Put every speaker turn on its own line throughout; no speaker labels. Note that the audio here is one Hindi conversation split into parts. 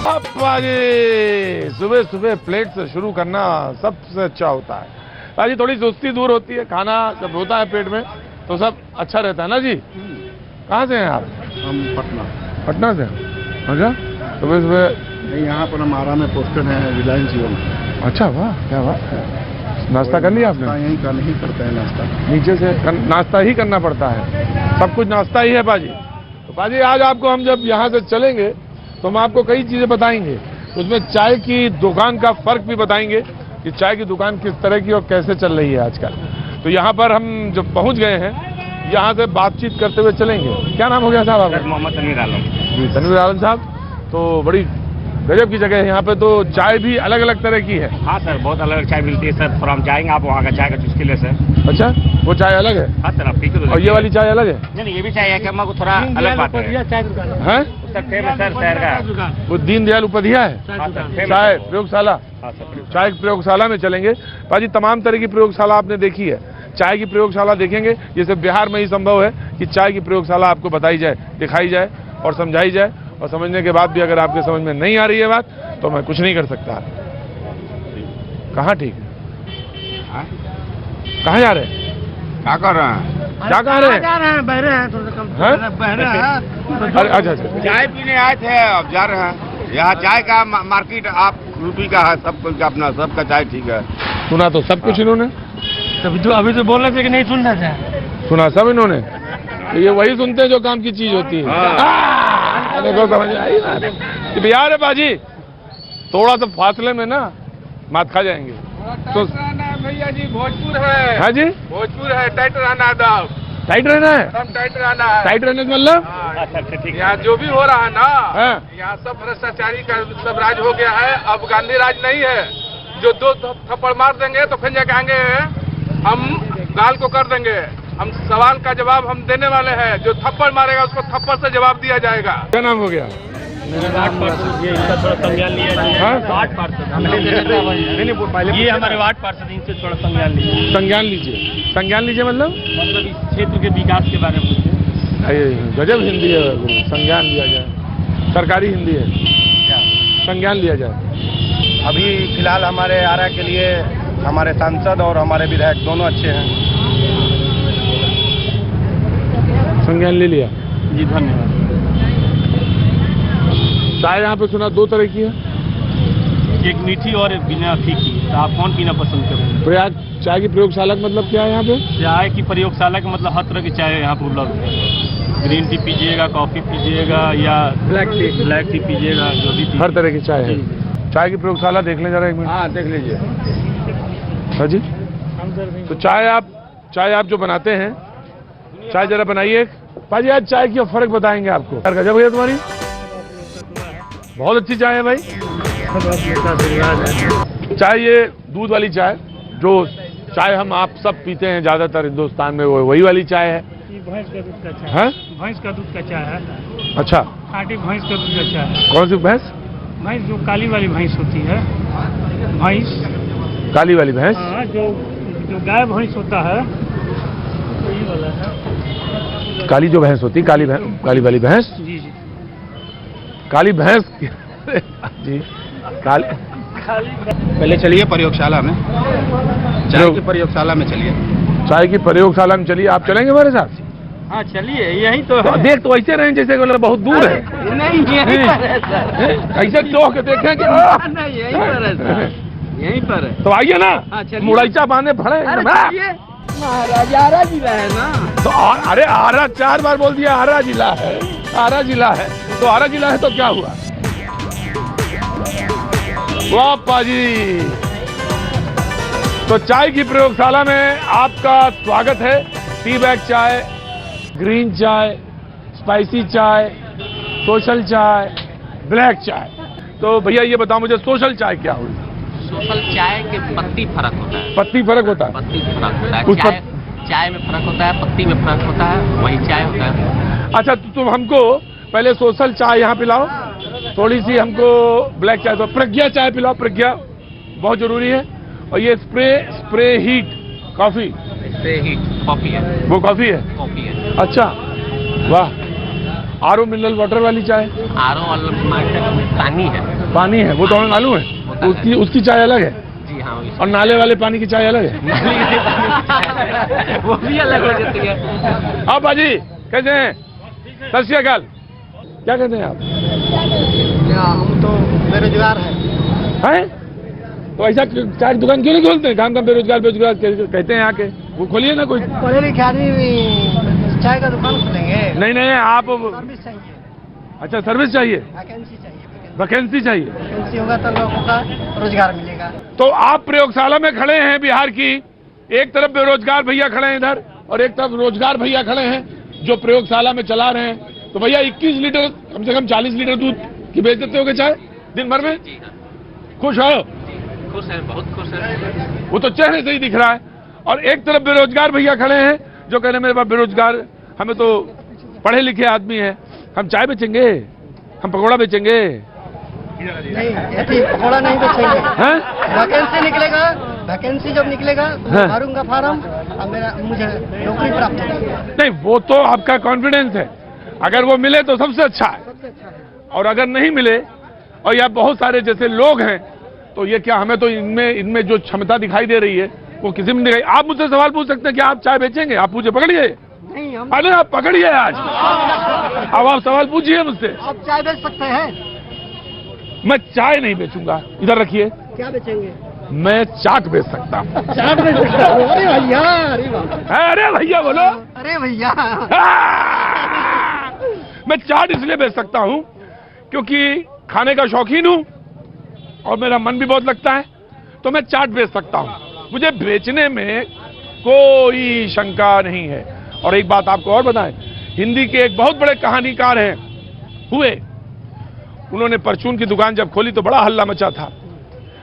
पाजी सुबह सुबह प्लेट से शुरू करना सबसे अच्छा होता है पाजी, थोड़ी सुस्ती दूर होती है, खाना जब होता है पेट में तो सब अच्छा रहता है ना जी। कहाँ से हैं आप?
हम पटना।
पटना से? अच्छा, सुबह सुबह
यहाँ पर हम आरा में पोस्टेड हैं, रिलायंस जियो में।
अच्छा, वाह क्या बात है। नाश्ता कर लिया आपने?
यहीं का नहीं करते हैं नाश्ता,
नीचे से नाश्ता ही करना पड़ता है, सब कुछ नाश्ता ही है पाजी। तो पाजी आज आपको हम जब यहाँ से चलेंगे तो हम आपको कई चीजें बताएंगे, उसमें चाय की दुकान का फर्क भी बताएंगे कि चाय की दुकान किस तरह की और कैसे चल रही है आजकल। तो यहाँ पर हम जब पहुँच गए हैं, यहाँ से बातचीत करते हुए चलेंगे। क्या नाम हो गया साहब आपका?
मोहम्मद तनवीर आलम
जी, तनवीर आलम साहब, तो बड़ी गजब की जगह है यहाँ पे, तो चाय भी अलग अलग तरह की है।
हाँ सर, बहुत अलग अलग चाय मिलती है सर, थोड़ा हम जाएंगे आप वहाँ का चाय का चुस्की ले सर।
अच्छा, वो चाय अलग है?
हाँ सर, आप पी के
और ये वाली चाय अलग है?
नहीं, ये भी चाय है कि हमको थोड़ा अलग बात है।
हैं?
फेमस सर शहर का
वो दीनदयाल उपाध्याय है
हाँ सर,
चाय प्रयोगशाला।
हाँ सर,
चाय प्रयोगशाला में चलेंगे पाजी। तमाम तरह की प्रयोगशाला आपने देखी है, चाय की प्रयोगशाला देखेंगे। ये सिर्फ बिहार में ही संभव है कि चाय की प्रयोगशाला आपको बताई जाए, दिखाई जाए और समझाई जाए, और समझने के बाद भी अगर आपके समझ में नहीं आ रही है बात तो मैं कुछ नहीं कर सकता। कहाँ ठीक है? कहाँ जा रहे हैं?
क्या कर रहे हैं?
क्या कह रहे हैं?
जा रहे हैं, बहरे हैं, थोड़ा कम बहरे हैं।
अरे अच्छा अच्छा,
चाय पीने आए थे, अब जा रहे हैं। यहाँ चाय का मार्केट आप यूपी का है, सब कुछ अपना, सबका चाय ठीक है।
सुना तो सब कुछ इन्होंने,
अभी तो बोल रहे थे कि नहीं सुन रहे थे।
सुना सब इन्होंने। तो ये वही सुनते हैं जो काम की चीज होती है। देखो समझ आई ना, बिहार है बाजी, थोड़ा सा फासले में ना मात खा जाएंगे। तो
भैया जी भोजपुर है।
हाँ जी,
भोजपुर है, टाइट रहना दब,
टाइट रहना है।
एकदम टाइट रहना है।
टाइट रहने का मतलब
अच्छा ठीक
यहाँ जो भी हो रहा है ना,
हाँ।
यहाँ सब भ्रष्टाचारी का सब राज हो गया है। अब गांधी राज नहीं है, जो दो थप्पड़ मार देंगे तो फिर जाके आएंगे हम गाल को कर देंगे। हम सवाल का जवाब हम देने वाले हैं, जो थप्पड़ मारेगा उसको थप्पड़ से जवाब दिया जाएगा।
क्या नाम हो गया?
थोड़ा संज्ञान लिया
हाँ?
वार्ड पार्षद ये हमारे वार्ड पार्षद, इनसे थोड़ा संज्ञान लीजिए।
संज्ञान लीजिए। संज्ञान लीजिए मतलब
इस क्षेत्र के विकास के बारे में पूछिए।
अरे गजब हिंदी है, संज्ञान लिया जाए, सरकारी हिंदी है, संज्ञान लिया जाए।
अभी फिलहाल हमारे आरा के लिए हमारे सांसद और हमारे विधायक दोनों अच्छे हैं।
संज्ञान ले लिया
जी, धन्यवाद।
चाय यहाँ पे सुना दो तरह की है,
एक मीठी और एक बिना फीकी, तो आप कौन पीना पसंद करें?
प्रयाग चाय की प्रयोगशाला का मतलब क्या है यहाँ पे?
चाय की प्रयोगशाला का मतलब हर तरह की चाय यहाँ पर उपलब्ध है। ग्रीन टी पीजिएगा, कॉफी पीजिएगा या ब्लैक टी पीजिएगा, जो भी
हर तरह की चाय है। चाय की प्रयोगशाला देख लें जरा एक मिनट।
हाँ, देख लीजिए।
हाँ जी, तो चाय आप जो बनाते हैं, चाय जरा बनाइए पाजी। आज चाय की फर्क बताएंगे आपको। गजब भैया तुम्हारी बहुत अच्छी चाय है भाई। चाय ये दूध वाली चाय, जो चाय हम आप सब पीते हैं ज्यादातर हिंदुस्तान में, वो वही वाली चाय है।
भैंस का दूध का चाय
है?
भैंस का दूध का चाय है।
अच्छा,
खाटी भैंस का दूध का चाय है।
कौन सी भैंस?
भैंस जो काली वाली भैंस होती है, भैंस
काली वाली भैंस?
हाँ, जो गाय भैंस होता है वही वाला है।
काली जो भैंस होती, काली वाली भैंस,
जी जी,
काली भैंस जी, काली।
पहले चलिए प्रयोगशाला में, चाय की प्रयोगशाला में चलिए।
चाय की प्रयोगशाला में चलिए। आप चलेंगे हमारे साथ?
हाँ चलिए, यही तो
तो देख तो ऐसे रहे जैसे मतलब बहुत दूर है।
नहीं, यहीं पर है सर।
कैसे चौक देखें कि
नहीं, यहीं पर है सर, यहीं पर है।
तो आइए ना,
हाँ, चलिए।
मुड़ैचा बांधे फड़े।
महाराज आरा जिला है ना,
तो अरे आरा 4 बार बोल दिया, आरा जिला है, आरा जिला है, तो आरा जिला है तो क्या हुआ? वाह पाजी। तो चाय की प्रयोगशाला में आपका स्वागत है। टी बैग चाय, ग्रीन चाय, स्पाइसी चाय, सोशल चाय, ब्लैक चाय। तो भैया ये बताओ मुझे, सोशल चाय क्या हुई?
सोशल चाय के पत्ती फर्क होता है।
पत्ती फर्क होता है?
पत्ती फर्क होता है।
कुछ
चाय में फर्क होता है, पत्ती में फर्क होता है, वही चाय होता है।
अच्छा, तो तुम हमको पहले सोशल चाय यहाँ पिलाओ, थोड़ी सी हमको ब्लैक चाय, तो प्रज्ञा चाय पिलाओ। प्रज्ञा बहुत जरूरी है। और ये spray heat coffee,
spray heat coffee है।
वो कॉफी है?
कॉफी है।
अच्छा, वाह। आरओ मिनरल वाटर वाली चाय?
आरओ वाला पानी है।
पानी है, वो तो हमें मालूम है। उसकी चाय अलग है
जी हाँ।
और नाले वाले पानी की चाय अलग है।
वो भी अलग हो जाती है।
हाँ बाजी, कैसे हैं? सत श्री अकाल। क्या कहते हैं आप?
हम तो बेरोजगार हैं।
तो ऐसा चाय की दुकान क्यों नहीं खोलते? काम बेरोजगार बेरोजगार कहते हैं आके, वो खोलिए ना कोई।
पढ़े लिखे आदमी चाय का दुकान खोलेंगे?
नहीं आप
सर्विस चाहिए।
अच्छा, सर्विस चाहिए,
वैकेंसी चाहिए।
वैकेंसी चाहिए।
वैकेंसी होगा तो लोगों का रोजगार मिलेगा।
तो आप प्रयोगशाला में खड़े हैं बिहार की, एक तरफ बेरोजगार भैया खड़े हैं इधर और एक तरफ रोजगार भैया खड़े हैं जो प्रयोगशाला में चला रहे हैं। तो भैया 21 लीटर कम से कम 40 लीटर दूध की बेच देते हो चाय दिन भर में? खुश हो?
खुश है, बहुत खुश है।
वो तो चेहरे से ही दिख रहा है। और एक तरफ बेरोजगार भैया खड़े हैं जो कह रहे मेरे पास बेरोजगार, हमें तो पढ़े लिखे आदमी है, हम चाय बेचेंगे, हम पकौड़ा बेचेंगे।
नहीं, पकौड़ा नहीं बेचेंगे। वैकेंसी निकलेगा, वैकेंसी जब निकलेगा तो भरूंगा फार्म और मुझे नौकरी प्राप्त होगी।
नहीं, वो तो आपका कॉन्फिडेंस है, अगर वो मिले तो सबसे अच्छा है, और अगर नहीं मिले और या बहुत सारे जैसे लोग हैं तो ये क्या, हमें तो इनमें जो क्षमता दिखाई दे रही है वो किसी में नहीं। आप मुझसे सवाल पूछ सकते हैं कि आप चाय बेचेंगे? आप पूछे, पकड़िए।
नहीं, हम
अरे आप पकड़िए आज। अब आप सवाल पूछिए मुझसे।
आप चाय बेच सकते हैं?
मैं चाय नहीं बेचूंगा, इधर रखिए।
क्या बेचेंगे?
मैं चाट बेच सकता हूँ।
चाट बेच सकते हैं? अरे भैया,
अरे भैया बोलो।
अरे भैया,
मैं चाट इसलिए बेच सकता हूँ क्योंकि खाने का शौकीन हूँ और मेरा मन भी बहुत लगता है, तो मैं चाट बेच सकता हूँ। मुझे बेचने में कोई शंका नहीं है। और एक बात आपको और बताएं, हिंदी के एक बहुत बड़े कहानीकार हैं हुए, उन्होंने परचून की दुकान जब खोली तो बड़ा हल्ला मचा था।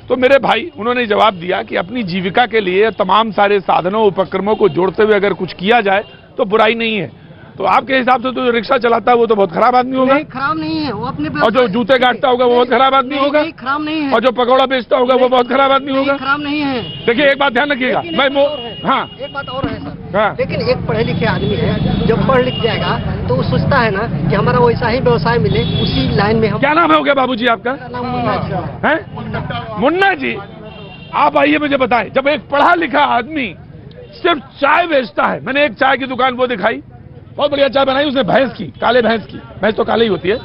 तो मेरे भाई, उन्होंने जवाब दिया कि अपनी जीविका के लिए तमाम सारे साधनों उपक्रमों को जोड़ते हुए अगर कुछ किया जाए तो बुराई नहीं है। तो आपके हिसाब से तो जो रिक्शा चलाता है वो तो बहुत खराब आदमी होगा?
नहीं, खराब नहीं है वो अपने।
और जो जूते काटता होगा वो बहुत खराब आदमी होगा?
नहीं, खराब नहीं है।
और जो पकौड़ा बेचता होगा वो बहुत खराब आदमी होगा?
खराब नहीं है।
देखिए, एक बात ध्यान रखिएगा, हाँ,
एक बात और है सर।
हाँ।
लेकिन एक पढ़े लिखे आदमी है, जब पढ़ लिख जाएगा तो वो सोचता है ना कि हमारा वैसा ही व्यवसाय मिले, उसी लाइन में हम।
क्या नाम है हो गया बाबूजी आपका?
नाम मुन्ना जी
है। मुन्ना जी, आप आइए मुझे बताएं, जब एक पढ़ा लिखा आदमी सिर्फ चाय बेचता है, मैंने एक चाय की दुकान वो दिखाई, बहुत बढ़िया चाय बनाई उसने, भैंस की, काले भैंस की, भैंस तो काले ही होती है।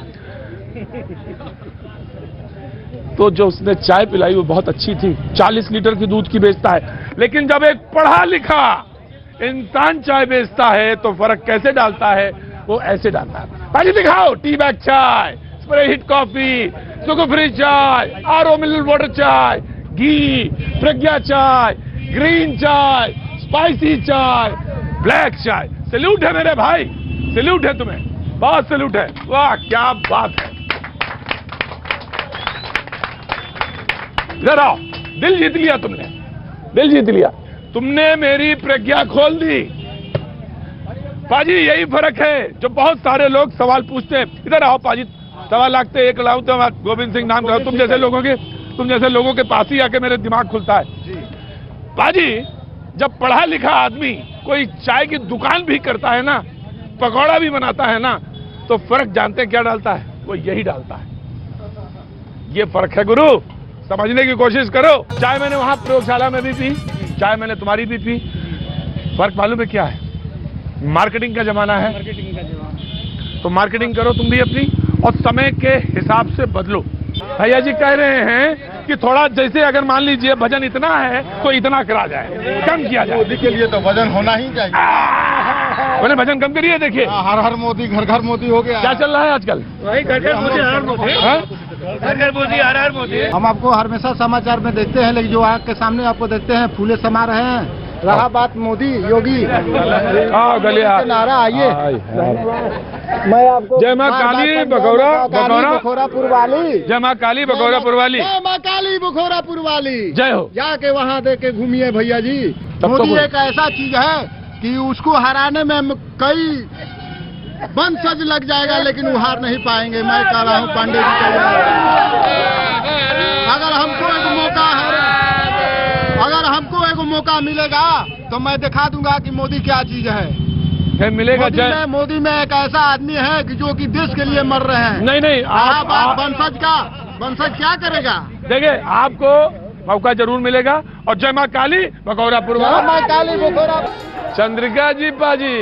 तो जो उसने चाय पिलाई वो बहुत अच्छी थी, 40 लीटर की दूध की बेचता है। लेकिन जब एक पढ़ा लिखा इंसान चाय बेचता है तो फर्क कैसे डालता है? वो ऐसे डालता है। भाई दिखाओ, टी बैग चाय, spray hit coffee, sugar free चाय, आरओ मिनरल वाटर चाय, घी, प्रज्ञा चाय, ग्रीन चाय, स्पाइसी चाय, ब्लैक चाय। सैल्यूट है मेरे भाई, सैल्यूट है तुम्हें, बहुत सैल्यूट है। वाह क्या बात है। इधर आओ, दिल जीत लिया तुमने, दिल जीत लिया तुमने, मेरी प्रज्ञा खोल दी। पाजी, यही फर्क है जो बहुत सारे लोग सवाल पूछते हैं। इधर आओ पाजी, सवाल लागते एक लाऊं तो गोविंद सिंह नाम, तुम जैसे लोगों के पास ही आके मेरे दिमाग खुलता है। पाजी, जब पढ़ा लिखा आदमी कोई चाय की दुकान भी करता है ना, पकौड़ा भी बनाता है ना, तो फर्क जानते हैं क्या डालता है? वो यही डालता है। ये फर्क है गुरु, समझने की कोशिश करो। चाय मैंने वहां प्रयोगशाला में भी पी, चाय मैंने तुम्हारी भी पी। फर्क मालूम है क्या है? मार्केटिंग का जमाना है, तो मार्केटिंग करो तुम भी अपनी, और समय के हिसाब से बदलो। भैया जी कह रहे हैं कि थोड़ा, जैसे अगर मान लीजिए वजन इतना है तो इतना करा जाए, कम किया जाए।
मोदी के लिए तो वजन होना ही चाहिए।
मैंने वजन कम करिए। देखिए,
हर हर मोदी, घर घर मोदी हो गया।
क्या चल रहा है आजकल?
वही घर घर मोदी, हर मोदी, घर घर मोदी, हर मोदी।
हम आपको हमेशा समाचार में देखते हैं, लेकिन जो आँख के सामने आपको देखते हैं फूले समा रहे हैं। रहा बात मोदी योगी नारा, आइए मैं आपको
जय माँ काली
बखोरापुर वाली,
जय माँ काली बखोरापुर वाली,
जय माँ काली बखोरापुर वाली,
जय हो।
जाके वहाँ दे के घूमिए भैया जी।
तो
मोदी एक ऐसा चीज है कि उसको हराने में कई वंशज लग जाएगा, लेकिन वो हार नहीं पाएंगे। मैं कह रहा हूँ पांडे जी, अगर हमको एक मौका मिलेगा तो मैं दिखा दूंगा कि मोदी क्या चीज है।
फिर मिलेगा जय।
मोदी में एक ऐसा आदमी है कि जो कि देश के लिए मर रहे हैं।
नहीं आप
वंशज क्या करेगा?
देखिए आपको मौका जरूर मिलेगा। और जय माँ काली बकौरापुर वाला।
माँ काली बकौरा।
चंद्रिका जी पाजी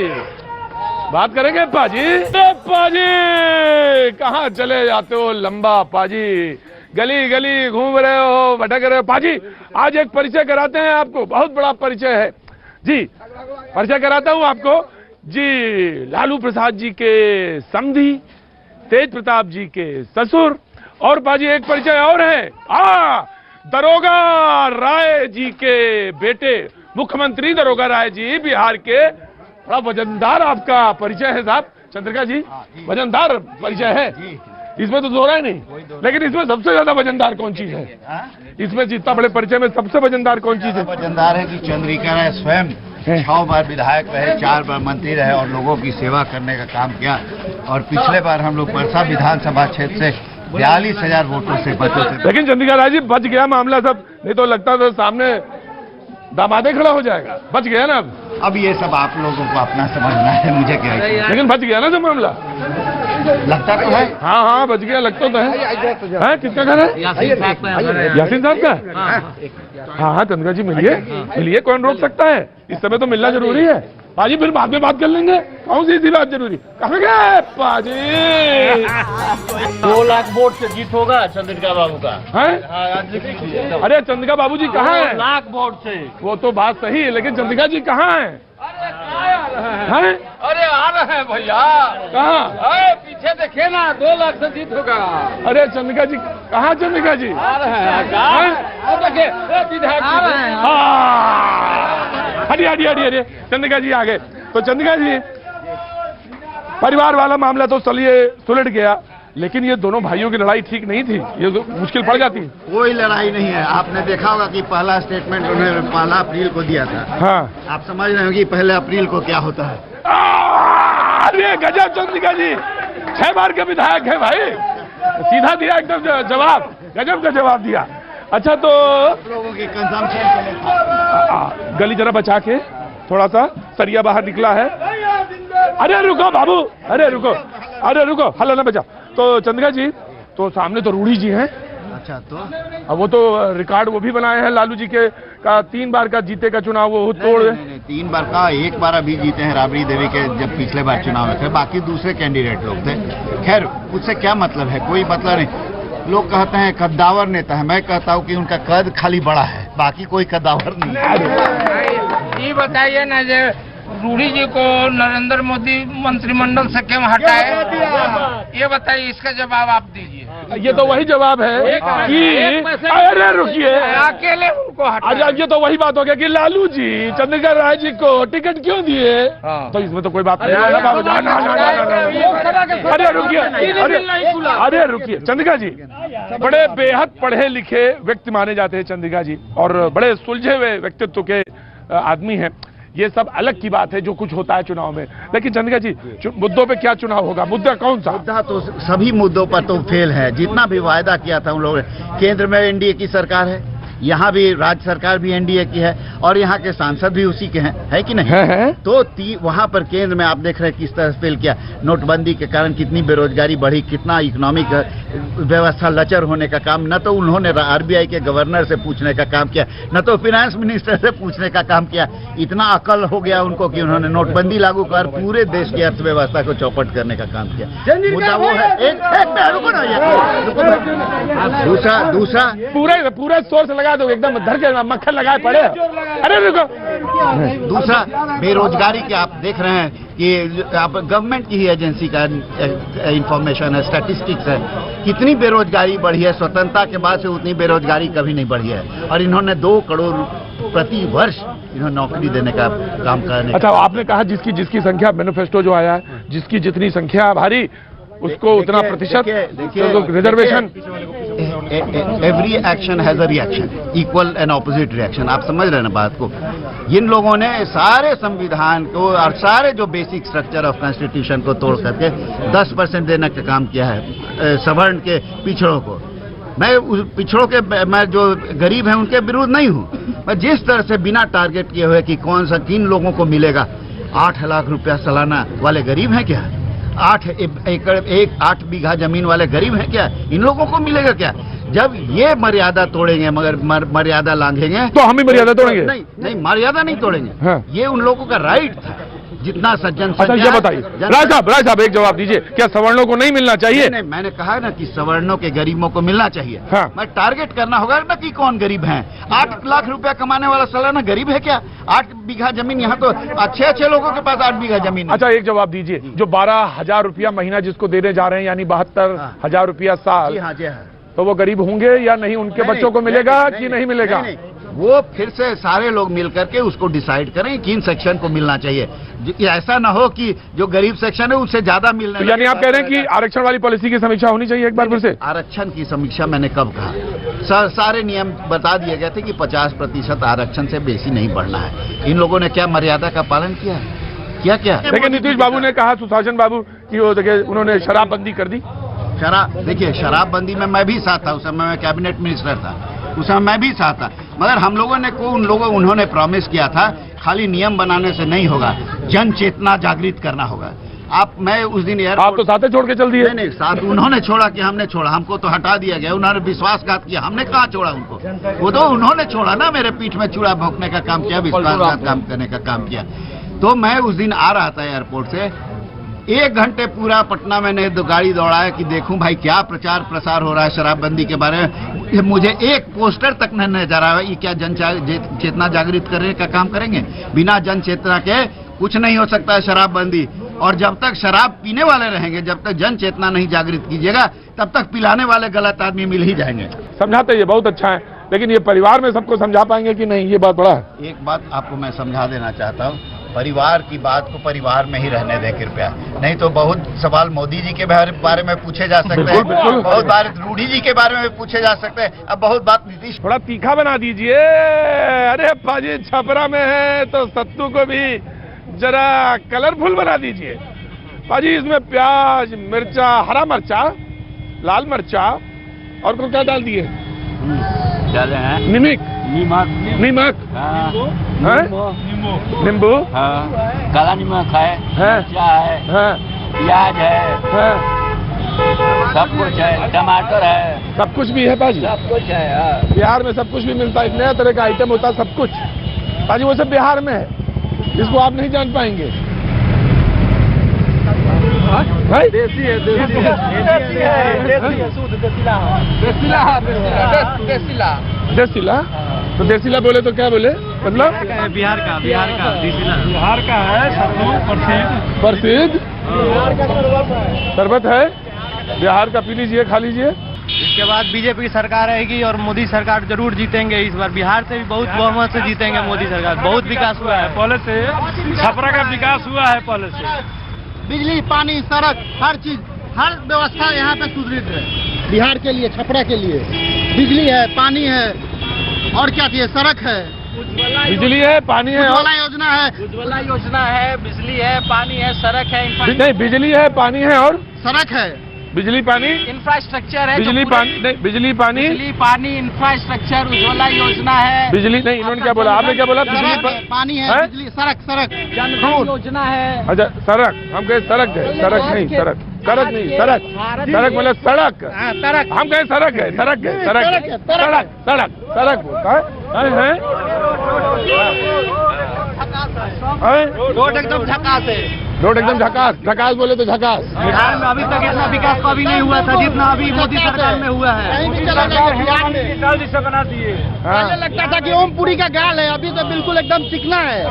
बात करेंगे पाजी। पाजी कहाँ चले जाते हो लंबा पाजी, गली गली घूम रहे हो, भटक रहे हो पाजी। आज एक परिचय कराते हैं आपको, बहुत बड़ा परिचय है जी। परिचय कराता हूँ आपको जी, लालू प्रसाद जी के समधी, तेज प्रताप जी के ससुर। और पाजी एक परिचय और है, दरोगा राय जी के बेटे, मुख्यमंत्री दरोगा राय जी बिहार के। बड़ा वजनदार आपका परिचय है साहब। चंद्रिका जी वजनदार परिचय है, इसमें तो दो रहा ही नहीं। लेकिन इसमें सबसे ज्यादा वजनदार कौन चीज है? इसमें जितना बड़े परिचय में सबसे वजनदार कौन चीज है?
वजनदार है कि चंद्रिका राय स्वयं 6 बार विधायक रहे, 4 बार मंत्री रहे और लोगों की सेवा करने का काम किया। और पिछले बार हम लोग परसा विधानसभा क्षेत्र से 42,000 वोटों से बचे थे।
लेकिन चंद्रिका राय जी बच गया मामला सब, नहीं तो लगता था सामने दामादे खड़ा हो जाएगा। बच गया ना
अब ये सब आप लोगों को अपना समझना है, मुझे क्या है।
लेकिन बच गया ना सब मामला,
लगता तो है।
हाँ बच गया, लगता तो है। किसका घर है? यासीन साहब का। हाँ चंद्रिका जी मिलिए, कौन रोक सकता है? इस समय तो मिलना जरूरी है पाजी, फिर बाद में बात कर लेंगे। कौन सी बात जरूरी? कहाँ गए पाजी?
2 लाख वोट से जीत होगा चंद्रिका बाबू का
है? अरे चंद्रिका बाबू जी कहाँ है?
2 लाख वोट से।
वो तो बात सही है, लेकिन चंद्रिका जी कहाँ है? हैं?
अरे आ रहे हैं भैया।
कहाँ?
पीछे देखिए ना, 2 लाख से जीत होगा।
अरे चंद्रिका जी कहाँ? चंद्रिका जी
आ रहे हैं, देखिए विधायक आ रहे हैं।
हटिए चंद्रिका जी आ गए। तो चंद्रिका जी परिवार वाला मामला तो चलिए सुलझ गया, लेकिन ये दोनों भाइयों की लड़ाई ठीक नहीं थी, ये तो मुश्किल पड़ जाती।
कोई लड़ाई नहीं है। आपने देखा होगा कि पहला स्टेटमेंट उन्होंने 1 अप्रैल को दिया था।
हाँ
आप समझ रहे हो कि 1 अप्रैल को क्या होता है।
अरे गजब चंद्रिका जी, 6 बार के विधायक है भाई, सीधा दिया एकदम जवाब, गजब का जवाब दिया। अच्छा तो
लोगों की कंजम्पशन
गली जरा बचा के, थोड़ा सा सरिया बाहर निकला है। अरे रुको बाबू, अरे रुको हल्ला ना बचा। तो चंद्रिका जी तो सामने तो रूढ़ी जी हैं।
अच्छा तो
अब वो तो रिकॉर्ड वो भी बनाए हैं लालू जी के का 3 बार का जीते का चुनाव वो तोड़।
नहीं, 3 बार का, 1 बार अभी जीते हैं राबड़ी देवी के, जब पिछले बार चुनाव में थे। बाकी दूसरे कैंडिडेट लोग थे। खैर उससे क्या मतलब है, कोई मतलब नहीं। लोग कहते हैं कद्दावर नेता है, मैं कहता हूँ कि उनका कद खाली बड़ा है, बाकी कोई कद्दावर नहीं है।
ये बताइए ना, जो रूढ़ी जी को नरेंद्र मोदी मंत्रिमंडल से क्यों हटाए, ये बताइए, इसका जवाब आप दीजिए।
ये तो वही जवाब है कि अरे रुकिए,
अकेले उनको हटाया।
ये तो वही बात हो गया कि लालू जी चंद्रिका राय जी को टिकट क्यों दिए। तो इसमें तो कोई बात नहीं है। अरे रुकिए चंद्रिका जी, बड़े बेहद पढ़े लिखे व्यक्ति माने जाते हैं चंद्रिका जी, और बड़े सुलझे हुए व्यक्तित्व के आदमी हैं। ये सब अलग की बात है जो कुछ होता है चुनाव में, लेकिन चंद्रिका जी मुद्दों पे क्या चुनाव होगा? मुद्दा कौन सा?
मुद्दा तो सभी मुद्दों पर तो फेल है। जितना भी वायदा किया था उन लोगों ने, केंद्र में एनडीए की सरकार है, यहाँ भी राज्य सरकार भी एनडीए की है, और यहाँ के सांसद भी उसी के हैं, है कि नहीं?
है।
तो वहाँ पर केंद्र में आप देख रहे हैं किस तरह से फेल किया। नोटबंदी के कारण कितनी बेरोजगारी बढ़ी, कितना इकोनॉमिक व्यवस्था लचर होने का काम न तो उन्होंने आरबीआई के गवर्नर से पूछने का काम किया, न तो फाइनेंस मिनिस्टर से पूछने का काम किया। इतना अकल हो गया उनको कि उन्होंने नोटबंदी लागू कर पूरे देश की अर्थव्यवस्था को चौपट करने का काम किया। मुद्दा वो है। दूसरा
पूरा सोर्स लगा दो, एकदम धर के मक्खन लगाए पड़े। अरे रुको,
दूसरा बेरोजगारी के आप देख रहे हैं कि आप गवर्नमेंट की ही एजेंसी का इंफॉर्मेशन है, स्टैटिस्टिक्स है, कितनी बेरोजगारी बढ़ी है। स्वतंत्रता के बाद से उतनी बेरोजगारी कभी नहीं बढ़ी है, और इन्होंने 2 करोड़ प्रति वर्ष इन्होंने नौकरी देने का काम करने।
अच्छा, आपने कहा जिसकी संख्या, मैनिफेस्टो जो आया है, जिसकी जितनी संख्या भारी उसको उतना प्रतिशत reservation.
Every action has a reaction, equal and opposite reaction. आप समझ रहे हैं ना बात को? इन लोगों ने सारे संविधान को और सारे जो बेसिक स्ट्रक्चर ऑफ कॉन्स्टिट्यूशन को तोड़ करके 10% देने का काम किया है सवर्ण के पिछड़ों को। मैं पिछड़ों के, मैं जो गरीब हैं उनके विरुद्ध नहीं हूँ। मैं जिस तरह से बिना टारगेट किए हुए कि कौन सा किन लोगों को मिलेगा, 8 लाख रुपया सालाना वाले गरीब हैं क्या? 8 बीघा जमीन वाले गरीब हैं क्या? इन लोगों को मिलेगा क्या? जब ये मर्यादा तोड़ेंगे, मगर मर्यादा लांघेंगे
तो हम भी मर्यादा तोड़ेंगे।
नहीं, मर्यादा नहीं तोड़ेंगे।
हाँ।
ये उन लोगों का राइट था। जितना सज्जन
अच्छा ये बताइए राय साहब एक जवाब दीजिए, क्या सवर्णों को नहीं मिलना चाहिए?
नहीं, मैंने कहा ना कि सवर्णों के गरीबों को मिलना चाहिए।
हाँ।
मैं टारगेट करना होगा ना कि कौन गरीब है। 8 लाख रुपया कमाने वाला सालाना गरीब है क्या? 8 बीघा जमीन, यहाँ तो अच्छे लोगों के पास 8 बीघा जमीन है।
अच्छा एक जवाब दीजिए, जो 12,000 रुपया महीना जिसको देने जा रहे हैं, यानी 72,000 रुपया साल,
जी हाँ, जी हाँ।
तो वो गरीब होंगे या नहीं? उनके बच्चों को मिलेगा कि नहीं मिलेगा?
नहीं, वो फिर से सारे लोग मिल करके उसको डिसाइड करें किन सेक्शन को मिलना चाहिए। ऐसा ना हो कि जो गरीब सेक्शन है उससे ज्यादा मिलने
तो यानी आप कह रहे हैं कि आरक्षण वाली पॉलिसी की समीक्षा होनी चाहिए एक बार फिर से?
आरक्षण की समीक्षा मैंने कब कहा? सारे नियम बता दिए गए थे कि 50% आरक्षण से बेसी नहीं बढ़ना है। इन लोगों ने क्या मर्यादा का पालन किया? क्या?
लेकिन नीतीश बाबू ने कहा, सुशासन बाबू की वो देखिए उन्होंने शराबबंदी कर दी।
देखिए शराबबंदी में मैं भी साथ था, उस समय मैं कैबिनेट मिनिस्टर था, उस समय मैं भी साथ था। मगर हम लोगों ने उन्होंने प्रॉमिस किया था खाली नियम बनाने से नहीं होगा, जन चेतना जागृत करना होगा। मैं उस दिन
आप तो साथ छोड़ के चल दिए।
नहीं, साथ उन्होंने छोड़ा कि हमने छोड़ा? हमको तो हटा दिया गया। उन्होंने विश्वासघात किया, हमने कहाँ छोड़ा उनको? वो तो उन्होंने छोड़ा ना, मेरे पीठ में चूड़ा भोंकने का काम किया, विश्वासघात काम करने का काम किया। तो मैं उस दिन आ रहा था एयरपोर्ट से, 1 घंटे पूरा पटना में ने गाड़ी दौड़ाया कि देखूं भाई क्या प्रचार प्रसार हो रहा है शराबबंदी के बारे में। मुझे एक पोस्टर तक नहीं नजर आया। ये क्या जन चेतना जागृत करने का काम करेंगे? बिना जन चेतना के कुछ नहीं हो सकता है शराबबंदी। और जब तक शराब पीने वाले रहेंगे, जब तक जन चेतना नहीं जागृत कीजिएगा, तब तक पिलाने वाले गलत आदमी मिल ही जाएंगे।
समझाते ये बहुत अच्छा है, लेकिन ये परिवार में सबको समझा पाएंगे कि नहीं, ये बात बड़ा है।
एक बात आपको मैं समझा देना चाहता हूँ, परिवार की बात को परिवार में ही रहने दें कृपया, नहीं तो बहुत सवाल मोदी जी के बारे में पूछे जा सकते हैं, बहुत बार रूढ़ी जी के बारे में पूछे जा सकते हैं, अब बहुत बात नीतीश।
थोड़ा तीखा बना दीजिए। अरे पाजी छपरा में है तो सत्तू को भी जरा कलरफुल बना दीजिए। पाजी इसमें प्याज, मिर्चा, हरा मिर्चा, लाल मिर्चा और को क्या डाल दिए?
डाले हैं
नमक, नींबू,
काला नमक है, मिर्चा है, प्याज है, सब कुछ है, टमाटर है,
सब कुछ भी है पाजी,
सब कुछ है।
बिहार में सब कुछ भी मिलता है, एक नया तरह का आइटम होता है सब कुछ। पाजी वो सब बिहार में है, जिसको आप नहीं जान पाएंगे।
देसी है,
देसीला। तो देसीला बोले तो क्या बोले? मतलब
बिहार का है,
प्रसिद्ध शरबत है बिहार का, पी लीजिए, खा लीजिए।
इसके बाद बीजेपी की सरकार रहेगी और मोदी सरकार जरूर जीतेंगे इस बार। बिहार से भी बहुत बहुमत से जीतेंगे मोदी सरकार। बहुत विकास हुआ है
पहले से, छपरा का विकास हुआ है पहले से।
बिजली, पानी, सड़क, हर चीज, हर व्यवस्था यहाँ पे सुदृढ़ है बिहार के लिए, छपरा के लिए। बिजली है, पानी है, और क्या चाहिए? सड़क है,
बिजली है, पानी है,
उज्ज्वला योजना है,
उज्ज्वला योजना है, बिजली है, पानी है, सड़क है,
नहीं बिजली है, पानी है और
सड़क है,
बिजली पानी,
इंफ्रास्ट्रक्चर है,
बिजली पानी नहीं, बिजली पानी,
इंफ्रास्ट्रक्चर, उज्ज्वला योजना है,
बिजली नहीं। इन्होंने क्या बोला? आपने क्या बोला? बिजली
पानी है, बिजली, सड़क,
जनधन योजना है।
अच्छा सड़क, हम कहे सड़क है, सड़क नहीं, सड़क नहीं, सड़क मतलब सड़क, हम कहे सड़क है, सड़क
रोड एकदम झकास है।
रोड एकदम झकास, झकास बोले तो झकास।
बिहार में अभी तक इतना विकास कभी नहीं हुआ था जितना अभी मोदी सरकार में हुआ है।
बना दिए।
पहले लगता था कि ओमपुरी का गाल है, अभी तो बिल्कुल एकदम चिकना है।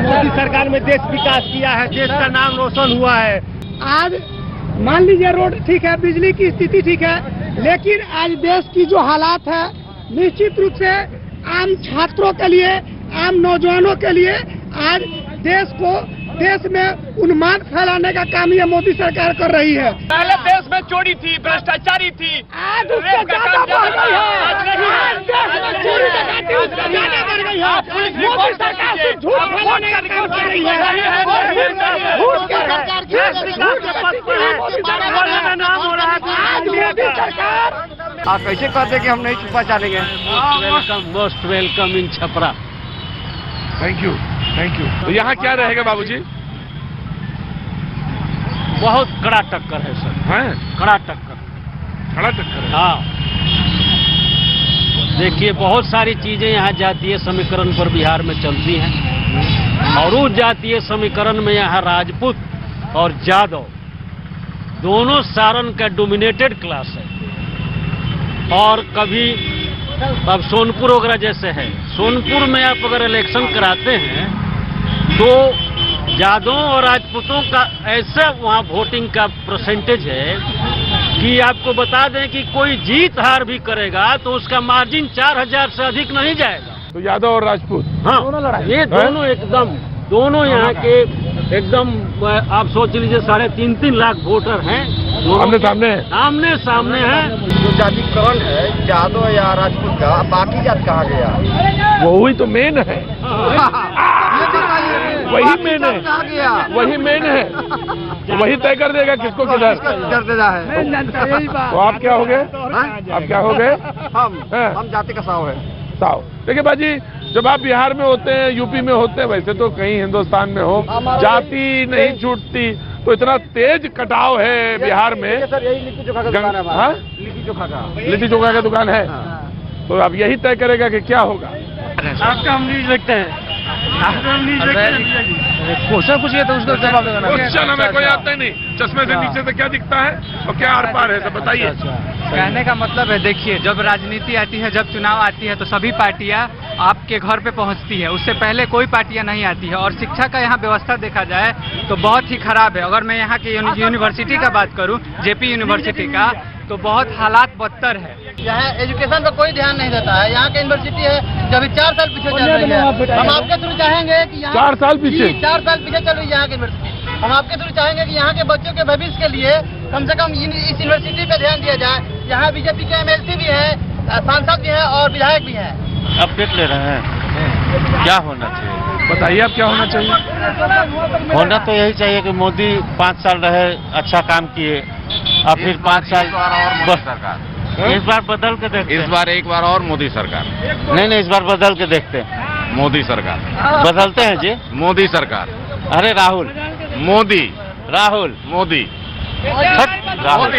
मोदी सरकार में देश विकास किया है, देश का नाम रोशन हुआ है।
आज मान लीजिए रोड ठीक है, बिजली की स्थिति ठीक है, लेकिन आज देश की जो हालात है, निश्चित रूप से आम छात्रों के लिए, आम नौजवानों के लिए आज देश में उन्माद फैलाने का काम ये मोदी सरकार कर रही है।
पहले देश में चोरी थी, भ्रष्टाचारी थी,
आज उससे ज्यादा बढ़ गई है। आज देश में चोरी डकैती उससे ज्यादा बढ़ गई है। मोदी सरकार से झूठ फैलाने का काम कर रही है। आज मोदी सरकार
आप कैसे कहते कि हम नहीं छुपा चालेंगे?
Most welcome in Chhapra.
Thank you. Thank you. तो यहाँ क्या रहेगा बाबूजी?
बहुत कड़ा टक्कर है सर,
हैं?
कड़ा टक्कर।
खड़ा टक्कर है।
हाँ, देखिए बहुत सारी चीजें यहाँ जातीय समीकरण पर बिहार में चलती हैं, और उस जातीय समीकरण में यहाँ राजपूत और यादव दोनों सारण का डोमिनेटेड क्लास है। और कभी अब सोनपुर वगैरह जैसे है, सोनपुर में आप अगर इलेक्शन कराते हैं तो यादवों और राजपूतों का ऐसा वहाँ वोटिंग का परसेंटेज है कि आपको बता दें कि कोई जीत हार भी करेगा तो उसका मार्जिन 4000 से अधिक नहीं जाएगा।
तो यादव और राजपूत,
हाँ, ये दोनों एकदम, दोनों यहाँ के एकदम आप सोच लीजिए 3.5 लाख वोटर हैं,
आमने सामने है,
आमने सामने हैं।
जो जातिकरण है यादव या राजपूत का, बाकी जात कहाँ गया?
वही तो मेन है, वही मेन है, वही मेन है, वही तय कर देगा किसको किधर
कर देना है।
तो आप क्या हो गए? आप क्या हो गए?
हम जाति का साव है।
साव। देखिए बाजी, जब आप बिहार में होते हैं, यूपी में होते हैं, वैसे तो कहीं हिंदुस्तान में हो, जाति नहीं छूटती, तो इतना तेज कटाव है बिहार में।
सर यही लिट्टी चोखा का दुकान है।
हाँ?
लिट्टी चोखा का,
लिट्टी चोखा का दुकान है। तो अब यही तय करेगा कि क्या होगा।
आपका हम न्यूज देखते हैं,
क्वेश्चन पूछिए तो उसका जवाब देना।
क्वेश्चन हमें कोई आता ही नहीं, चश्मे से नीचे से क्या दिखता है और क्या आर पार है, सब बताइए।
कहने का मतलब है, देखिए जब राजनीति आती है, जब चुनाव आती है तो सभी पार्टियां आपके घर पे पहुंचती है, उससे पहले कोई पार्टियां नहीं आती है। और शिक्षा का यहाँ व्यवस्था देखा जाए तो बहुत ही खराब है। अगर मैं यहाँ के यूनिवर्सिटी का बात करूँ, जेपी यूनिवर्सिटी का, तो बहुत हालात बदतर है।
यहाँ एजुकेशन पर कोई ध्यान नहीं देता है। यहाँ की यूनिवर्सिटी है जो अभी 4 साल पीछे चल रही है। हम आपके थ्रू चाहेंगे कि यहाँ
4 साल पीछे,
4 साल पीछे चल रही है यहाँ की यूनिवर्सिटी। हम आपके थ्रू चाहेंगे कि यहाँ के बच्चों के भविष्य के लिए कम से कम इस यूनिवर्सिटी पे ध्यान दिया जाए। यहाँ बीजेपी के MLC भी है, सांसद भी है और विधायक भी है।
अपडेट ले रहे हैं, क्या होना चाहिए
बताइए आप, क्या होना चाहिए?
होना तो यही चाहिए कि मोदी 5 साल रहे, अच्छा काम किए, और फिर 5 साल इस बार बदल के देखते हैं।
इस बार एक बार और मोदी सरकार।
नहीं, इस बार बदल के देखते हैं।
मोदी सरकार,
बदलते हैं जी।
मोदी सरकार।
अरे राहुल,
मोदी,
राहुल,
मोदी,
राहुल,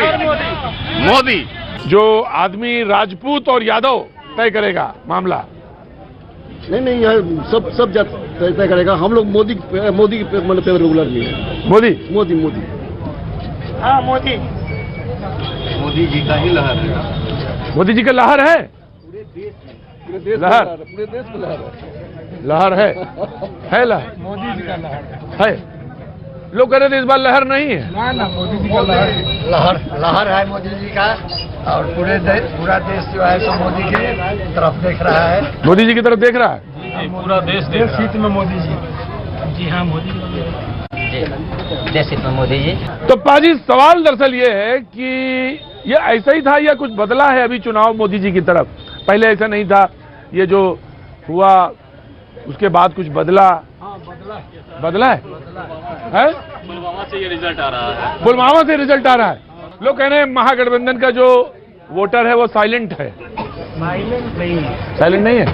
मोदी।
जो आदमी राजपूत और यादव तय करेगा मामला।
नहीं, यह सब जात तय करेगा। हम लोग मोदी के मतलब रेगुलर नहीं है। मोदी
हाँ, मोदी
जी का ही लहर है।
मोदी जी का लहर है, लहर,
पूरे देश में लहर है।
लहर है लहर,
मोदी जी का लहर
है। लोग कह रहे थे इस बार लहर नहीं है।
ना, मोदी जी का लहर है मोदी जी का। और पूरा देश जो है सो मोदी की तरफ देख रहा है।
मोदी जी की तरफ देख रहा है
पूरा देश देख रहा है।
हित में मोदी जी।
जी हाँ, मोदी
देश हित में मोदी जी।
तो पाजी, सवाल दरअसल ये है कि ये ऐसा ही था या कुछ बदला है अभी चुनाव मोदी जी की तरफ? पहले ऐसा नहीं था, ये जो हुआ उसके बाद कुछ बदला? बदला है?
पुलवामा से ये रिजल्ट आ रहा है।
पुलवामा से रिजल्ट आ रहा है। लोग कह रहे हैं महागठबंधन का जो वोटर है वो साइलेंट है।
साइलेंट नहीं है।
साइलेंट नहीं है?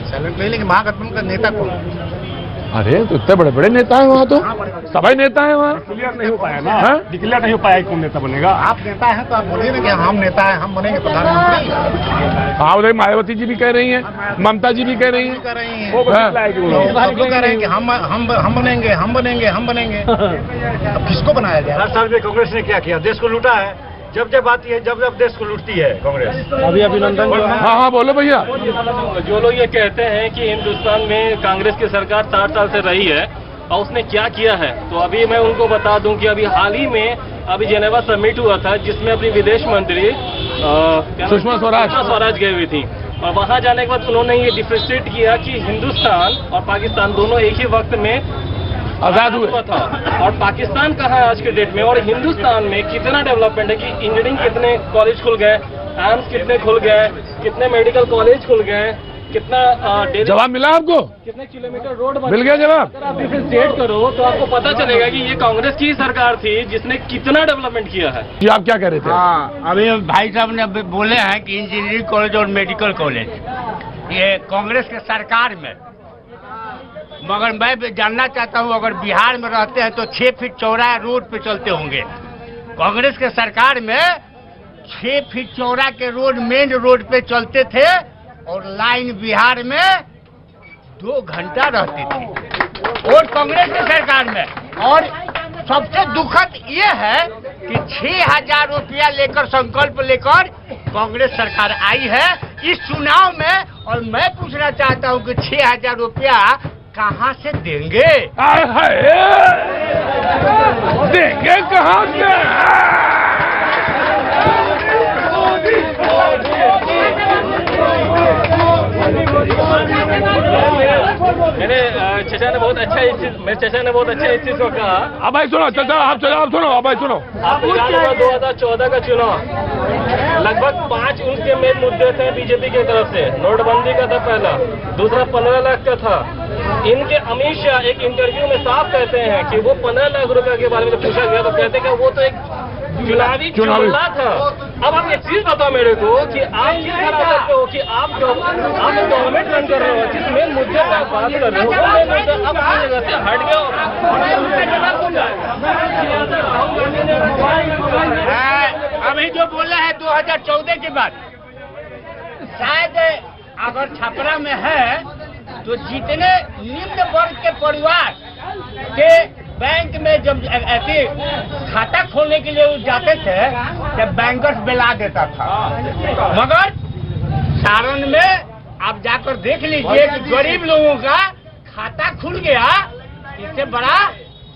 साइलेंट नहीं, लेकिन महागठबंधन का नेता कौन?
अरे तो इतने बड़े बड़े नेता हैं वहाँ, तो सभी नेता हैं वहाँ।
डिक्लेयर नहीं हो पाया ना, डिक्लेयर नहीं हो पाया कौन नेता बनेगा। आप नेता हैं तो आप बोलिए ना कि हम नेता हैं, हम बनेंगे प्रधानमंत्री।
हाँ, उधर मायावती जी भी कह रही हैं, ममता जी भी कह रही हैं,
कर रही हैं,
वो
सब लोग कह रहे हैं कि हम बनेंगे। अब किसको बनाया जाए?
4 साल में कांग्रेस ने क्या किया? देश को लूटा है। जब आती है, जब देश को लूटती है कांग्रेस।
अभी अभिनंदन जो है।
हाँ, बोलो भैया।
जो लोग ये कहते हैं कि हिंदुस्तान में कांग्रेस की सरकार 60 साल से रही है और उसने क्या किया है, तो अभी मैं उनको बता दूं कि अभी हाल ही में अभी जेनेवा समिट हुआ था, जिसमें अपनी विदेश मंत्री
सुषमा
स्वराज गई हुई थी। और वहां जाने के बाद उन्होंने ये डिफरेंशिएट किया कि हिंदुस्तान और पाकिस्तान दोनों एक ही वक्त में
आजाद हुआ
था। और पाकिस्तान कहाँ है आज के डेट में, और हिंदुस्तान में कितना डेवलपमेंट है कि इंजीनियरिंग कितने कॉलेज खुल गए, एम्स कितने खुल गए, कितने मेडिकल कॉलेज खुल गए, कितना
जवाब मिला आपको?
कितने किलोमीटर रोड
मिल गया जवाब?
अगर आप डिफरेंशिएट करो तो आपको पता चलेगा कि ये कांग्रेस की सरकार थी जिसने कितना डेवलपमेंट किया है।
जी, आप क्या कह रहे थे?
हाँ, अभी भाई साहब ने अभी बोले हैं कि इंजीनियरिंग कॉलेज और मेडिकल कॉलेज ये कांग्रेस के सरकार में मगर मैं जानना चाहता हूँ, अगर बिहार में रहते हैं तो 6 फीट चौड़ा रोड पे चलते होंगे। कांग्रेस के सरकार में 6 फीट चौड़ा के रोड मेन रोड पे चलते थे और लाइन बिहार में 2 घंटा रहती थी और कांग्रेस की सरकार में। और सबसे दुखद ये है कि 6,000 रुपया लेकर संकल्प लेकर कांग्रेस सरकार आई है इस चुनाव में, और मैं पूछना चाहता हूं कि 6,000 रुपया कहां से देंगे?
देंगे कहां से?
मेरे चचा ने बहुत अच्छा इस चीज को कहा।
अब भाई सुनो चाचा, आप सुनो, अब भाई सुनो।
2014 का चुनाव लगभग 5 उनके मेन मुद्दे थे बीजेपी की तरफ से। नोटबंदी का था पहला, दूसरा 15 लाख का था। इनके अमित शाह एक इंटरव्यू में साफ कहते हैं कि वो 15 लाख रुपए के बारे में जब पूछा गया तो कहते हैं कि वो तो एक चुनावी जुमला था। अब आप एक चीज बताओ मेरे को कि आप किस तरह करते हो कि आप गवर्नमेंट रन कर रहे हो, जिस मेन मुद्दे पर बात कर रहे हो वो मेन मुद्दा अब अपनी जगह से हट गया
अभी जो बोला है 2014 की बात, शायद अगर छपरा में है तो जितने निम्न वर्ग के परिवार के बैंक में जब ऐसे खाता खोलने के लिए वो जाते थे तब बैंकर्स बेला देता था। मगर सारण में आप जाकर देख लीजिए कि गरीब लोगों का खाता खुल गया। इससे बड़ा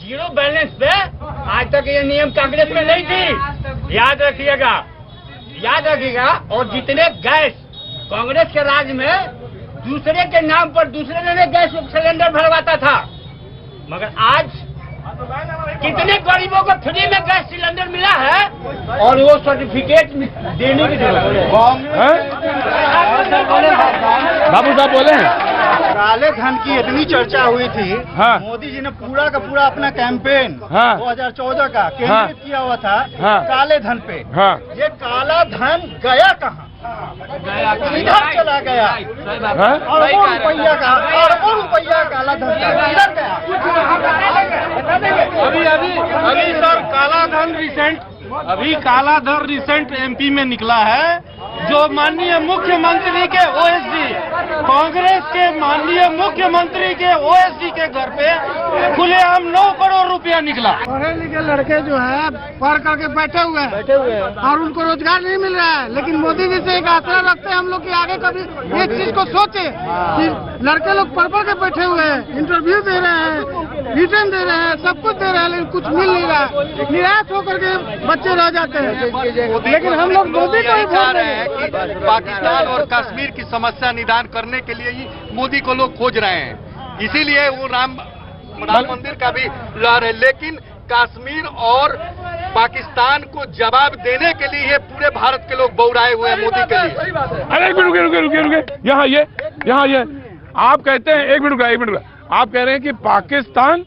जीरो बैलेंस पे आज तक ये नियम कांग्रेस में नहीं थी, याद रखिएगा। और जितने गैस कांग्रेस के राज में दूसरे के नाम पर दूसरे ने गैस सिलेंडर भरवाता था, मगर आज कितने गरीबों को फ्री में गैस सिलेंडर मिला है और वो सर्टिफिकेट देने की जरूरत है।
बाबू साहब बोले
काले धन की इतनी चर्चा हुई थी।
हाँ।
मोदी जी ने पूरा का पूरा अपना कैंपेन 2014 का केंद्रित किया हुआ था काले धन पे। ये काला धन गया कहाँ? इधर चला गया। अरबों रुपया काला धन इधर गया।
अभी सर काला धन रिसेंट एमपी में निकला है, जो माननीय मुख्यमंत्री के ओएसडी, कांग्रेस के माननीय मुख्यमंत्री के ओएसडी के घर पे खुलेआम 9 करोड़ रुपया निकला।
पढ़े लिखे लड़के जो है पढ़ करके बैठे हुए हैं और उनको रोजगार नहीं मिल रहा है। लेकिन मोदी जी से एक आशा रखते हैं हम लोग कि आगे कभी एक चीज को सोचे कि लड़के लोग पढ़ के बैठे हुए हैं, इंटरव्यू दे रहे हैं, रिटर्न दे रहे हैं, सब कुछ दे रहे हैं, लेकिन कुछ मिल नहीं रहा है। निराश होकर के बच्चे रह जाते हैं। लेकिन हम लोग मोदी को ही बोल रहे हैं
कि पाकिस्तान और कश्मीर की समस्या निदान करने के लिए ही मोदी को लोग खोज रहे हैं, इसीलिए वो राम मंदिर का भी लड़ रहे। लेकिन कश्मीर और पाकिस्तान को जवाब देने के लिए पूरे भारत के लोग बौराए हुए हैं मोदी के लिए।
अरे एक मिनट रुके, यहाँ ये आप कहते हैं, एक मिनट आप कह रहे हैं कि पाकिस्तान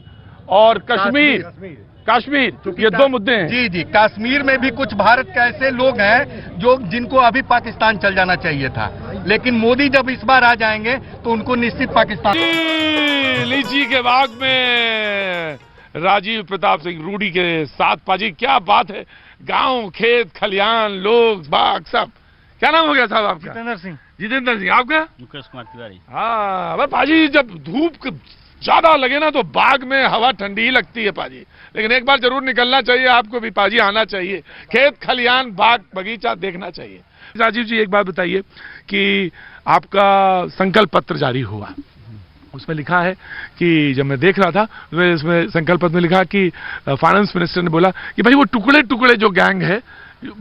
और कश्मीर ये 2 मुद्दे हैं।
जी, कश्मीर में भी कुछ भारत के ऐसे लोग हैं जो जिनको अभी पाकिस्तान चल जाना चाहिए था, लेकिन मोदी जब इस बार आ जाएंगे तो उनको निश्चित पाकिस्तान।
लीची के बाग में राजीव प्रताप सिंह रूडी के साथ पाजी, क्या बात है। गांव, खेत, खलियान, लोग, बाग सब। क्या नाम हो गया साहब आपका? जितेंद्र सिंह। आपका?
मुकेश कुमार तिवारी।
हाँ पाजी, जब धूप ज्यादा लगे ना तो बाग में हवा ठंडी ही लगती है पाजी, लेकिन एक बार जरूर निकलना चाहिए आपको भी पाजी, आना चाहिए, खेत खलियान बाग बगीचा देखना चाहिए। राजीव जी एक बात बताइए कि आपका संकल्प पत्र जारी हुआ, उसमें लिखा है कि जब मैं देख रहा था उसमें संकल्प पत्र में लिखा कि फाइनेंस मिनिस्टर ने बोला कि भाई वो टुकड़े टुकड़े जो गैंग है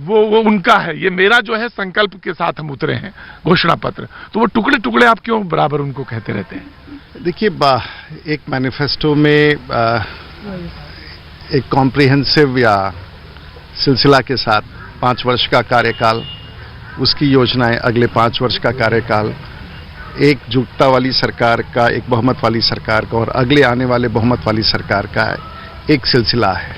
वो उनका है, ये मेरा जो है संकल्प के साथ हम उतरे हैं घोषणा पत्र। तो वो टुकड़े टुकड़े आप क्यों बराबर उनको कहते रहते हैं?
देखिए, एक मैनिफेस्टो में एक कॉम्प्रिहेंसिव या सिलसिला के साथ 5 वर्ष का कार्यकाल, उसकी योजनाएं, अगले 5 वर्ष का कार्यकाल, एकजुटता वाली सरकार का, एक बहुमत वाली सरकार का और अगले आने वाले बहुमत वाली सरकार का एक सिलसिला है।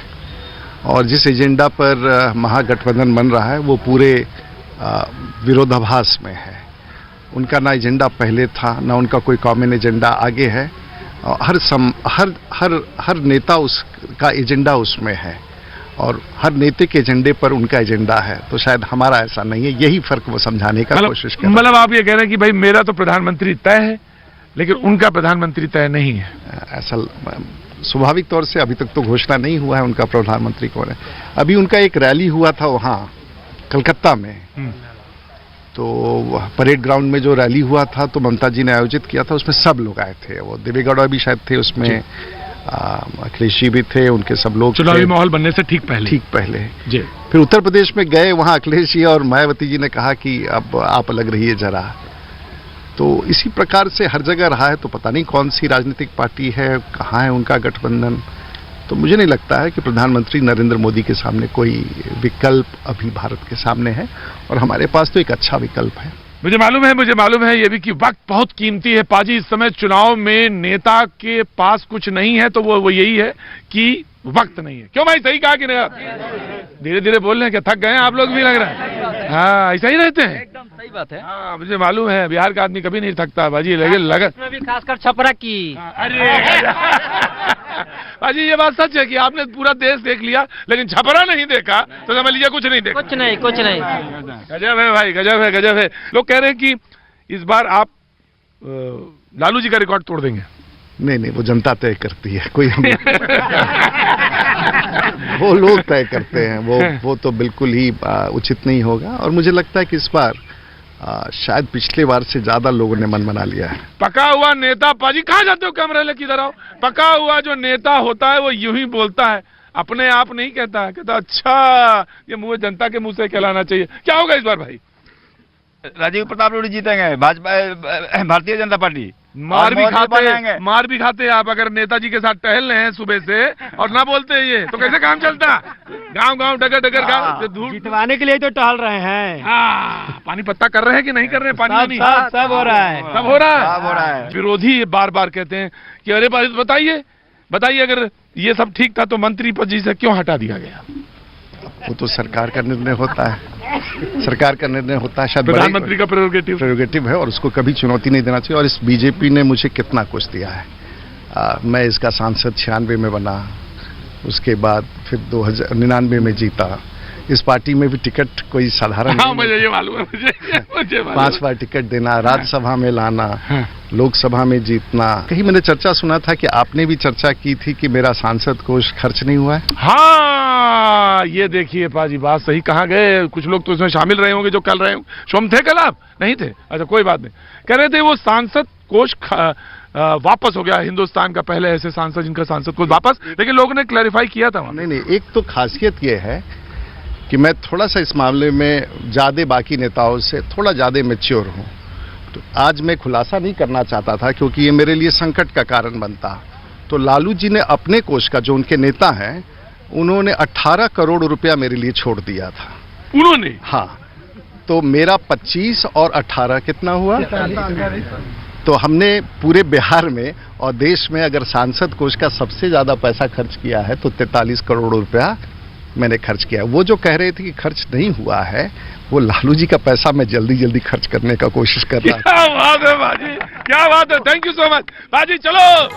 और जिस एजेंडा पर महागठबंधन बन रहा है वो पूरे विरोधाभास में है। उनका ना एजेंडा पहले था, ना उनका कोई कॉमन एजेंडा आगे है, हर नेता उसका एजेंडा उसमें है और हर नेता के एजेंडे पर उनका एजेंडा है। तो शायद हमारा ऐसा नहीं है, यही फर्क वो समझाने का कोशिश कर रहे हैं।
मतलब आप ये कह रहे हैं कि भाई मेरा तो प्रधानमंत्री तय है लेकिन उनका प्रधानमंत्री तय नहीं है।
ऐसा स्वाभाविक तौर से अभी तक तो घोषणा नहीं हुआ है उनका प्रधानमंत्री कौन है। अभी उनका एक रैली हुआ था वहाँ कलकत्ता में, तो परेड ग्राउंड में जो रैली हुआ था तो ममता जी ने आयोजित किया था, उसमें सब लोग आए थे। वो देवेगौड़ा भी शायद थे उसमें, अखिलेश जी भी थे, उनके सब लोग
चुनावी माहौल बनने से ठीक पहले
जी। फिर उत्तर प्रदेश में गए, वहाँ अखिलेश जी और मायावती जी ने कहा कि अब आप अलग रहिए जरा। तो इसी प्रकार से हर जगह रहा है। तो पता नहीं कौन सी राजनीतिक पार्टी है, कहाँ है उनका गठबंधन। तो मुझे नहीं लगता है कि प्रधानमंत्री नरेंद्र मोदी के सामने कोई विकल्प अभी भारत के सामने है, और हमारे पास तो एक अच्छा विकल्प है।
मुझे मालूम है ये भी कि वक्त बहुत कीमती है पाजी। इस समय चुनाव में नेता के पास कुछ नहीं है तो वो यही है कि वक्त नहीं है। क्यों भाई, सही कहा कि नहीं? धीरे धीरे बोल रहे हैं, क्या थक गए हैं आप लोग भी लग रहा है? हाँ, ऐसा ही रहते हैं।
एकदम सही बात है।
हाँ, मुझे मालूम है बिहार का आदमी कभी नहीं थकता बाजी। लगे
इसमें भी खासकर छपरा की।
अरे बाजी, ये बात सच है कि आपने पूरा देश देख लिया लेकिन छपरा नहीं देखा तो समझ लीजिए कुछ नहीं देखा।
कुछ नहीं।
गजब है भाई, गजब है। लोग कह रहे हैं कि इस बार आप लालू जी का रिकॉर्ड तोड़ देंगे।
नहीं, वो जनता तय करती है, कोई वो लोग तय करते हैं। वो तो बिल्कुल ही उचित नहीं होगा। और मुझे लगता है कि इस बार शायद पिछले बार से ज्यादा लोगों ने मन बना लिया है।
पका हुआ नेता पाजी, कहाँ जाते हो कैमरा लेके, इधर आओ। पका हुआ जो नेता होता है वो यूं ही बोलता है, अपने आप नहीं कहता है। कहता अच्छा ये मुंह जनता के मुंह से कहलाना चाहिए। क्या होगा इस बार भाई?
राजीव प्रताप रूडी जीतेंगे, भाजपा भारतीय जनता पार्टी।
मार भी खाते हैं आप अगर नेताजी के साथ टहल रहे हैं सुबह से और ना बोलते हैं ये तो कैसे काम चलता? गांव डगर गांव
जितवाने के लिए तो टहल रहे हैं।
पानी पत्ता कर रहे हैं कि नहीं कर रहे हैं? पानी
सब हो रहा है।
विरोधी बार बार कहते हैं कि अरे बताइए अगर ये सब ठीक था तो मंत्री पद जी से क्यों हटा दिया गया?
वो तो सरकार का निर्णय होता है। शायद
प्रधानमंत्री का
प्रेरोगेटिव है और उसको कभी चुनौती नहीं देना चाहिए। और इस बीजेपी ने मुझे कितना कुछ दिया है। मैं इसका सांसद 96 में बना, उसके बाद फिर 2099 में जीता। इस पार्टी में भी टिकट कोई साधारण नहीं।
मुझे ये मालूम है, मुझे
5 बार टिकट देना, राज्यसभा में लाना, लोकसभा में जीतना। कहीं मैंने चर्चा सुना था कि आपने भी चर्चा की थी कि मेरा सांसद कोष खर्च नहीं हुआ है।
हाँ, ये देखिए पाजी, बात सही। कहाँ गए कुछ लोग तो इसमें शामिल रहे होंगे जो कल रहे होंगे। सोम थे कल आप? नहीं थे? अच्छा, कोई बात नहीं। कह रहे थे वो सांसद कोष वापस हो गया। हिंदुस्तान का पहले ऐसे सांसद जिनका सांसद कोष वापस, लेकिन लोगों ने क्लैरिफाई किया था।
नहीं, एक तो खासियत ये है कि मैं थोड़ा सा इस मामले में ज्यादा बाकी नेताओं से थोड़ा ज्यादा मैच्योर हूं। तो आज मैं खुलासा नहीं करना चाहता था क्योंकि ये मेरे लिए संकट का कारण बनता। तो लालू जी ने अपने कोष का, जो उनके नेता हैं, उन्होंने 18 करोड़ रुपया मेरे लिए छोड़ दिया था।
उन्होंने?
हाँ। तो मेरा 25 और 18 कितना हुआ? तो हमने पूरे बिहार में और देश में अगर सांसद कोष का सबसे ज्यादा पैसा खर्च किया है तो 43 करोड़ रुपया मैंने खर्च किया। वो जो कह रहे थे कि खर्च नहीं हुआ है, वो लालू जी का पैसा मैं जल्दी खर्च करने का कोशिश कर रहा था।
क्या बात है बाजी, क्या बात है। थैंक यू सो मच बाजी। चलो।